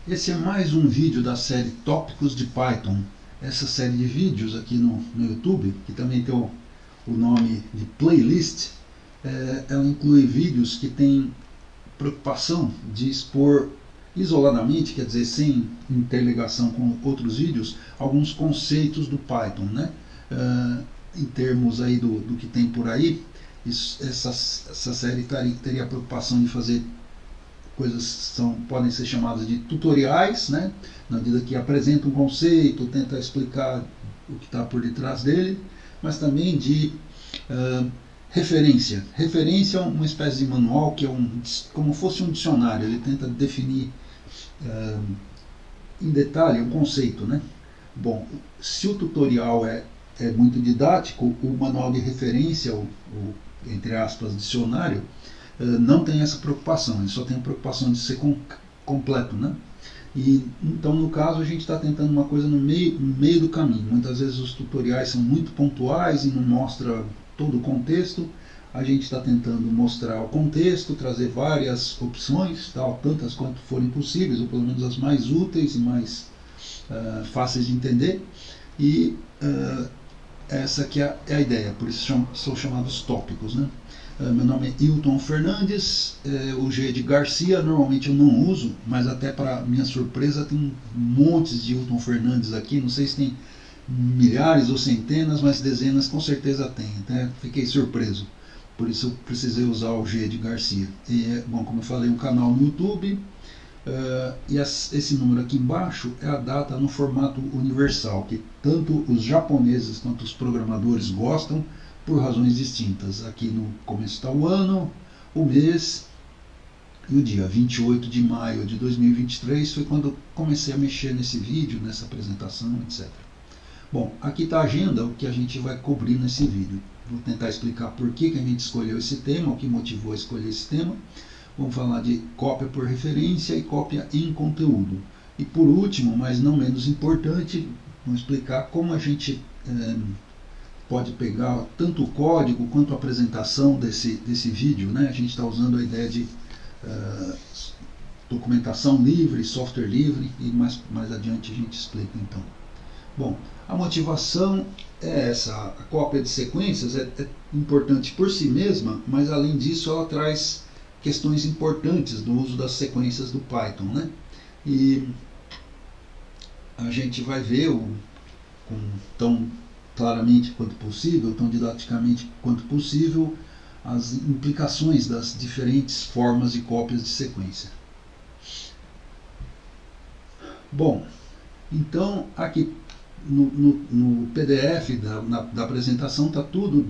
Esse é mais um vídeo da série Tópicos de Python. Essa série de vídeos aqui no YouTube, que também tem o nome de playlist, ela inclui vídeos que têm preocupação de expor isoladamente, quer dizer, sem interligação com outros vídeos, alguns conceitos do Python, né? Em termos aí do que tem por aí, essa série teria a preocupação de fazer coisas podem ser chamadas de tutoriais, né? Na medida que apresenta um conceito, tenta explicar o que está por detrás dele, mas também de referência. Referência é uma espécie de manual que é como fosse um dicionário, ele tenta definir em detalhe um conceito, né? Bom, se o tutorial é muito didático, o manual de referência, entre aspas, dicionário, não tem essa preocupação, ele só tem a preocupação de ser completo, né? E então, no caso, a gente está tentando uma coisa no meio do caminho. Muitas vezes os tutoriais são muito pontuais e não mostra todo o contexto. A gente está tentando mostrar o contexto, trazer várias opções, tantas quanto forem possíveis, ou pelo menos as mais úteis e mais fáceis de entender. E essa aqui é a ideia, por isso são chamados tópicos, né? Meu nome é Hilton Fernandes, o G de Garcia normalmente eu não uso, mas até para minha surpresa tem montes de Hilton Fernandes aqui, não sei se tem milhares ou centenas, mas dezenas com certeza tem, até fiquei surpreso, por isso eu precisei usar o G de Garcia. E, bom, como eu falei, um canal no YouTube, e esse número aqui embaixo é a data no formato universal, que tanto os japoneses quanto os programadores gostam, por razões distintas. Aqui no começo está o ano, o mês e o dia. 28 de maio de 2023 foi quando eu comecei a mexer nesse vídeo, nessa apresentação, etc. Bom, aqui está a agenda, o que a gente vai cobrir nesse vídeo. Vou tentar explicar por que a gente escolheu esse tema, o que motivou a escolher esse tema. Vamos falar de cópia por referência e cópia em conteúdo. E por último, mas não menos importante, vamos explicar como a gente pode pegar tanto o código quanto a apresentação desse vídeo, né? A gente está usando a ideia de documentação livre, software livre, e mais adiante a gente explica então. Bom, a motivação é essa, a cópia de sequências é importante por si mesma, mas além disso ela traz questões importantes do uso das sequências do Python, né? E a gente vai ver tão claramente quanto possível, tão didaticamente quanto possível, as implicações das diferentes formas de cópias de sequência. Bom, então aqui no PDF da apresentação está tudo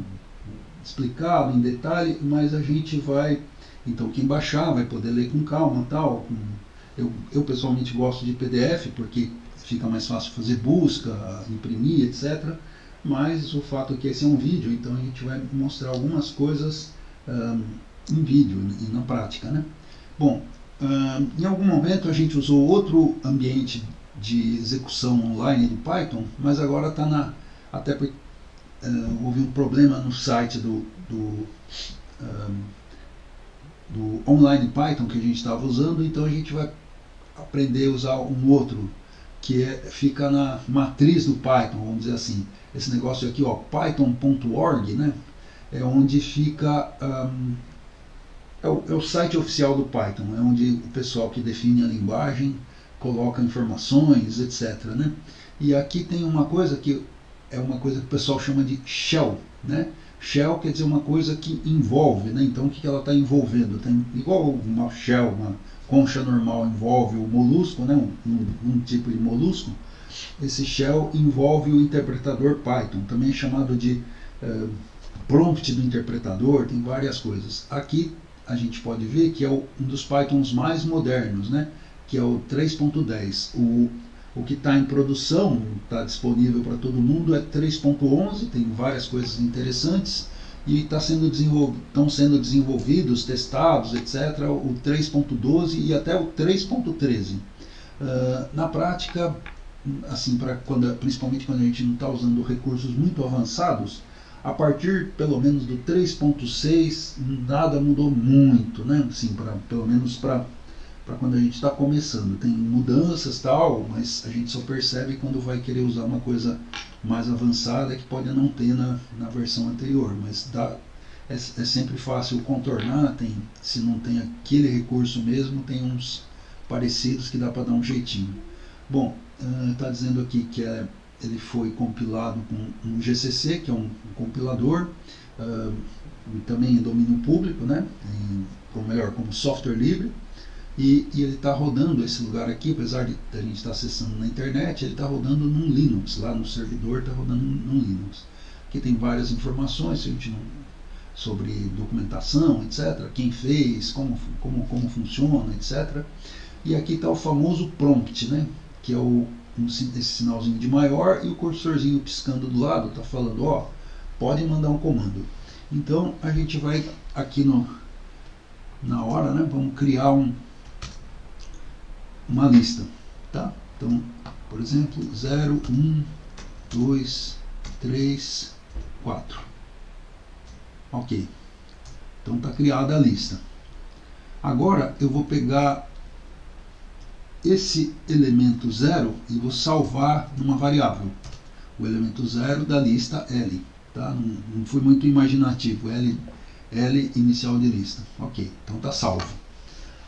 explicado em detalhe, mas a gente vai, então quem baixar vai poder ler com calma, tal. Eu pessoalmente gosto de PDF porque fica mais fácil fazer busca, imprimir, etc. Mas o fato é que esse é um vídeo, então a gente vai mostrar algumas coisas em vídeo e na prática, né? Bom, em algum momento a gente usou outro ambiente de execução online do Python, mas agora está até porque houve um problema no site do online Python que a gente estava usando, então a gente vai aprender a usar um outro que fica na matriz do Python, vamos dizer assim. Esse negócio aqui, ó, python.org, né, é onde fica é o site oficial do Python, é onde o pessoal que define a linguagem coloca informações, etc., né? E aqui tem uma coisa que é uma coisa que o pessoal chama de shell, né? Shell quer dizer uma coisa que envolve, né? Então o que ela está envolvendo? Igual uma shell, uma concha normal envolve o molusco, né? um tipo de molusco. Esse shell envolve o interpretador Python, também chamado de prompt do interpretador, tem várias coisas. Aqui a gente pode ver que é um dos Pythons mais modernos, né? Que é o 3.10. O que está em produção, está disponível para todo mundo, é 3.11, tem várias coisas interessantes, e estão sendo desenvolvidos, testados, etc., o 3.12 e até o 3.13. Na prática, assim, principalmente quando a gente não está usando recursos muito avançados, a partir pelo menos do 3.6 nada mudou muito, né? Assim, pelo menos para para quando a gente está começando. Tem mudanças tal, mas a gente só percebe quando vai querer usar uma coisa mais avançada que pode não ter na versão anterior, mas é sempre fácil contornar. Se não tem aquele recurso mesmo, tem uns parecidos que dá para dar um jeitinho. Bom, está dizendo aqui que ele foi compilado com um GCC, que é um compilador, também em domínio público, né? Ou melhor, como software livre. E ele está rodando esse lugar aqui, apesar de a gente estar acessando na internet, ele está rodando num Linux, lá no servidor está rodando num Linux. Aqui tem várias informações sobre documentação, etc., quem fez, como funciona, etc. E aqui está o famoso prompt, né? Que é esse sinalzinho de maior e o cursorzinho piscando do lado, está falando, ó, pode mandar um comando. Então a gente vai aqui na hora, né? Vamos criar uma lista, tá? Então, por exemplo, 0, 1, 2, 3, 4. Ok. Então está criada a lista. Agora eu vou pegar esse elemento 0 e vou salvar numa variável. O elemento 0 da lista L. Tá? Não fui muito imaginativo. L inicial de lista. Ok, então está salvo.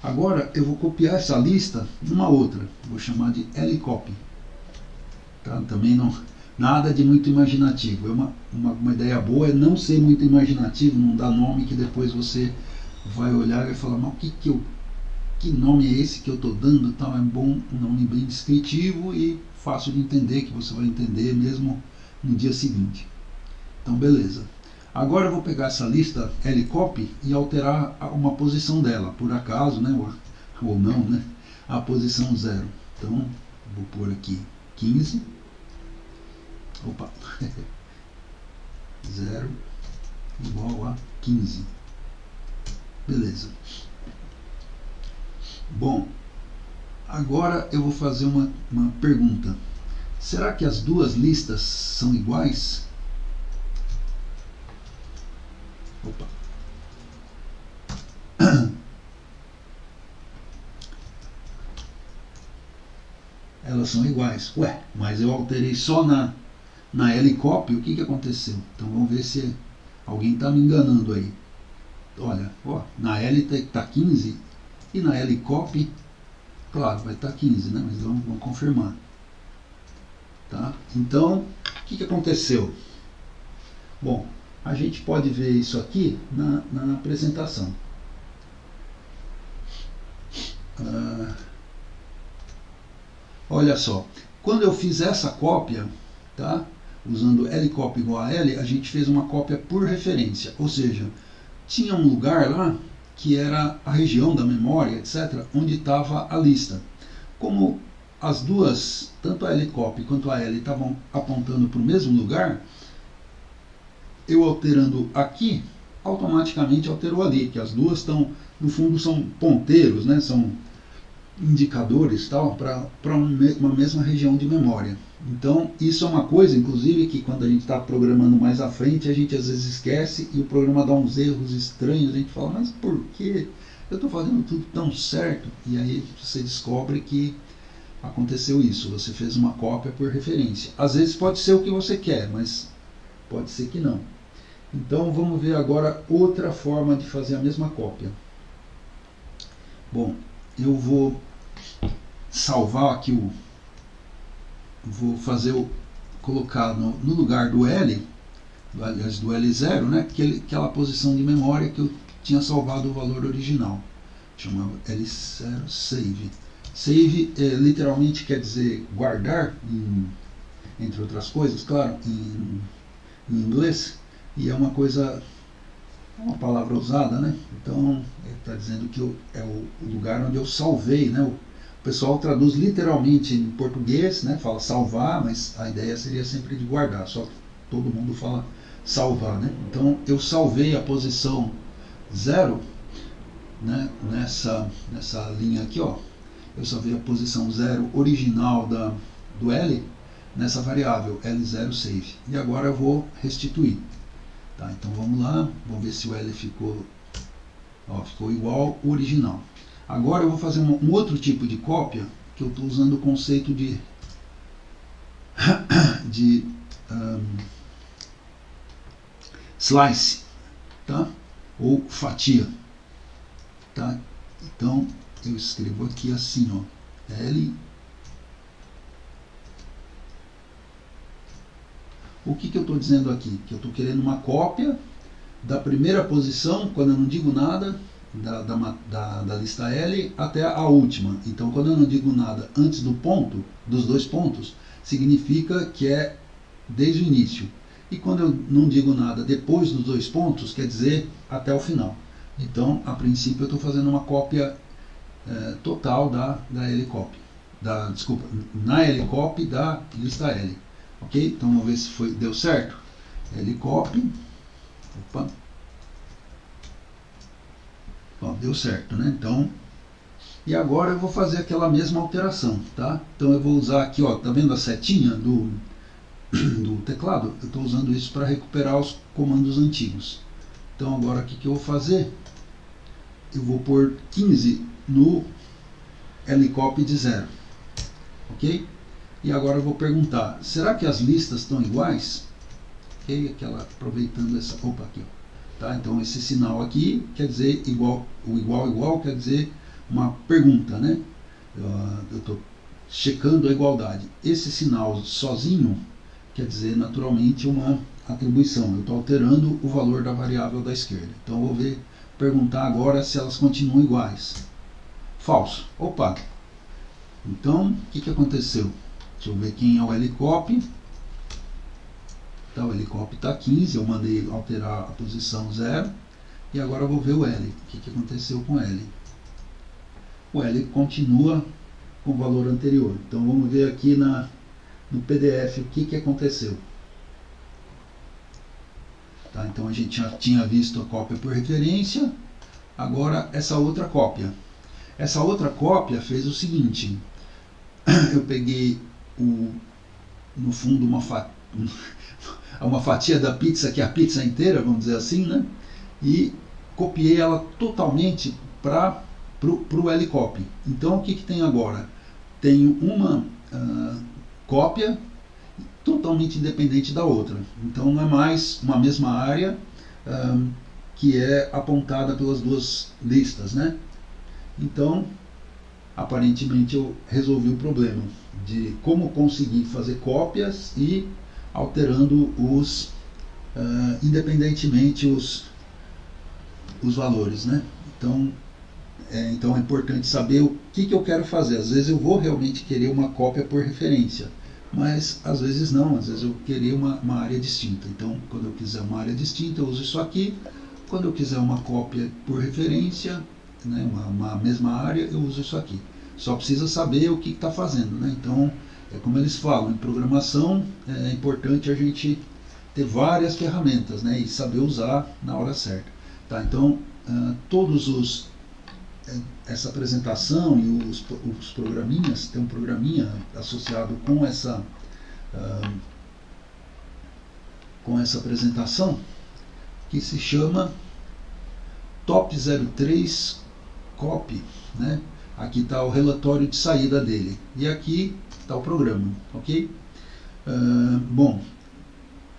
Agora eu vou copiar essa lista numa outra. Vou chamar de Lcopy. Tá? Também nada de muito imaginativo. Uma ideia boa é não ser muito imaginativo, não dar nome que depois você vai olhar e vai falar, mas que nome é esse que eu estou dando? Então é bom um nome bem descritivo e fácil de entender, que você vai entender mesmo no dia seguinte. Então beleza. Agora eu vou pegar essa lista Lcopy e alterar uma posição dela, por acaso, né, ou não, né, a posição 0. Então vou pôr aqui 15. Opa. 0 igual a 15. Beleza. Bom, agora eu vou fazer uma pergunta. Será que as duas listas são iguais? Opa. Elas são iguais. Ué, mas eu alterei só na Lcopy, o que aconteceu? Então vamos ver se alguém está me enganando aí. Olha, ó, na L está 15 e na Lcopy, claro, vai estar 15, né? Mas vamos confirmar. Tá? Então, o que aconteceu? Bom, a gente pode ver isso aqui na apresentação. Olha só, quando eu fiz essa cópia, tá? Usando Lcopy igual a L, a gente fez uma cópia por referência, ou seja, tinha um lugar lá que era a região da memória, etc., onde estava a lista. Como as duas, tanto a Lcopy quanto a L, estavam apontando para o mesmo lugar, eu alterando aqui, automaticamente alterou ali, que as duas estão, no fundo, são ponteiros, né? São indicadores para uma mesma região de memória. Então, isso é uma coisa, inclusive, que quando a gente está programando mais à frente, a gente às vezes esquece e o programa dá uns erros estranhos, a gente fala, mas por que eu estou fazendo tudo tão certo? E aí você descobre que aconteceu isso, você fez uma cópia por referência. Às vezes pode ser o que você quer, mas pode ser que não. Então vamos ver agora outra forma de fazer a mesma cópia. Bom, eu vou salvar aqui vou colocar no lugar do L, aliás do L0, né, aquela posição de memória que eu tinha salvado o valor original. Chama L0 save. Save literalmente quer dizer guardar, entre outras coisas, claro, em inglês, e é uma coisa, é uma palavra usada, né? Então ele está dizendo que é o lugar onde eu salvei, né? O pessoal traduz literalmente em português, né? Fala salvar, mas a ideia seria sempre de guardar, só que todo mundo fala salvar, né? Então eu salvei a posição 0, né? Nessa linha aqui, ó. Eu salvei a posição 0 original do L nessa variável L0 save. E agora eu vou restituir. Tá, então vamos lá, vamos ver se o L ficou igual ao original. Agora eu vou fazer um outro tipo de cópia, que eu estou usando o conceito de slice, tá? Ou fatia, tá? Então eu escrevo aqui assim, ó, L. O que eu estou dizendo aqui? Que eu estou querendo uma cópia da primeira posição, quando eu não digo nada, da lista L até a última. Então, quando eu não digo nada antes do ponto, dos dois pontos, significa que é desde o início. E quando eu não digo nada depois dos dois pontos, quer dizer até o final. Então, a princípio, eu estou fazendo uma cópia total da LCOP. Desculpa, na LCOP da lista L. Ok? Então, vamos ver se deu certo. LCOP. Opa. Ó, deu certo, né? Então, e agora eu vou fazer aquela mesma alteração, tá? Então eu vou usar aqui, ó, tá vendo a setinha do teclado? Eu estou usando isso para recuperar os comandos antigos. Então agora o que eu vou fazer? Eu vou pôr 15 no LCOP de 0, ok? E agora eu vou perguntar, será que as listas estão iguais? Ok, aproveitando essa, opa, aqui, ó. Tá? Então esse sinal aqui quer dizer igual, o igual quer dizer uma pergunta, né? Eu estou checando a igualdade. Esse sinal sozinho quer dizer naturalmente uma atribuição. Eu estou alterando o valor da variável da esquerda. Então eu vou perguntar agora se elas continuam iguais. Falso. Opa! Então o que aconteceu? Deixa eu ver quem é o LCOP. Então, o LCOP está 15, eu mandei alterar a posição 0. E agora eu vou ver o L. O que aconteceu com o L? O L continua com o valor anterior. Então, vamos ver aqui no PDF o que aconteceu. Tá, então, a gente já tinha visto a cópia por referência. Agora, essa outra cópia. Essa outra cópia fez o seguinte. Eu peguei, no fundo, uma fatia da pizza, que é a pizza inteira, vamos dizer assim, né? E copiei ela totalmente para o LCOP. Então, o que tem agora? Tenho uma cópia totalmente independente da outra. Então, não é mais uma mesma área que é apontada pelas duas listas, né? Então, aparentemente, eu resolvi o problema de como conseguir fazer cópias e alterando independentemente os valores, né? Então é importante saber o que eu quero fazer. Às vezes eu vou realmente querer uma cópia por referência, mas às vezes não, às vezes eu queria uma área distinta. Então, quando eu quiser uma área distinta, eu uso isso aqui. Quando eu quiser uma cópia por referência, né, uma mesma área, eu uso isso aqui. Só precisa saber o que está fazendo, né? Então, como eles falam, em programação é importante a gente ter várias ferramentas, né, e saber usar na hora certa. Tá? Então, essa apresentação e os programinhas, tem um programinha associado com essa apresentação que se chama Top 03 Copy, né? Aqui está o relatório de saída dele e aqui está o programa, ok? Bom,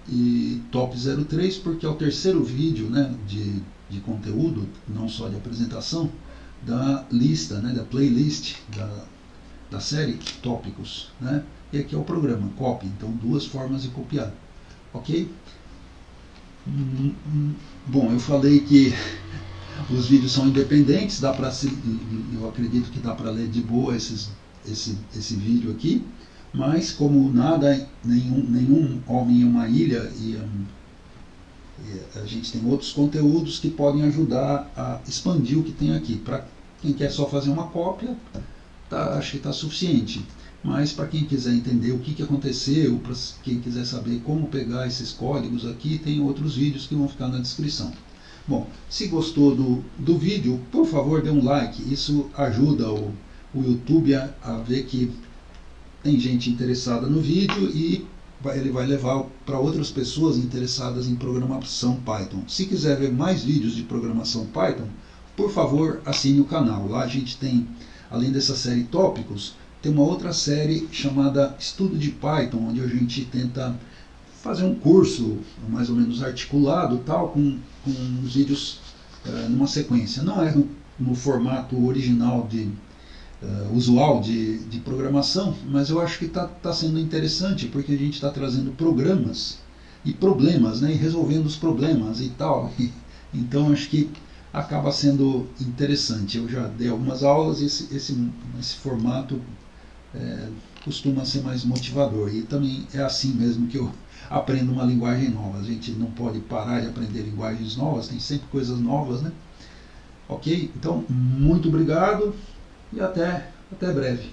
e Top 03 porque é o terceiro vídeo, né, de conteúdo, não só de apresentação, da lista, né, da playlist da série Tópicos, né? E aqui é o programa, copy, então duas formas de copiar, ok? Bom, eu falei que os vídeos são independentes, eu acredito que dá para ler de boa esse vídeo aqui, mas como nenhum homem em uma ilha, e a gente tem outros conteúdos que podem ajudar a expandir o que tem aqui. Para quem quer só fazer uma cópia, acho que está suficiente. Mas para quem quiser entender o que aconteceu, para quem quiser saber como pegar esses códigos aqui, tem outros vídeos que vão ficar na descrição. Bom, se gostou do vídeo, por favor dê um like, isso ajuda o YouTube a ver que tem gente interessada no vídeo e ele vai levar para outras pessoas interessadas em programação Python. Se quiser ver mais vídeos de programação Python, por favor, assine o canal. Lá a gente tem, além dessa série Tópicos, tem uma outra série chamada Estudo de Python, onde a gente tenta fazer um curso mais ou menos articulado, tal, com os vídeos numa sequência. Não é no formato original usual de programação, mas eu acho que está sendo interessante, porque a gente está trazendo programas e problemas, né, e resolvendo os problemas e tal. Então acho que acaba sendo interessante. Eu já dei algumas aulas e esse formato costuma ser mais motivador. E também é assim mesmo que eu aprendo uma linguagem nova. A gente não pode parar de aprender linguagens novas, tem sempre coisas novas, né? Ok? Então, muito obrigado e até breve.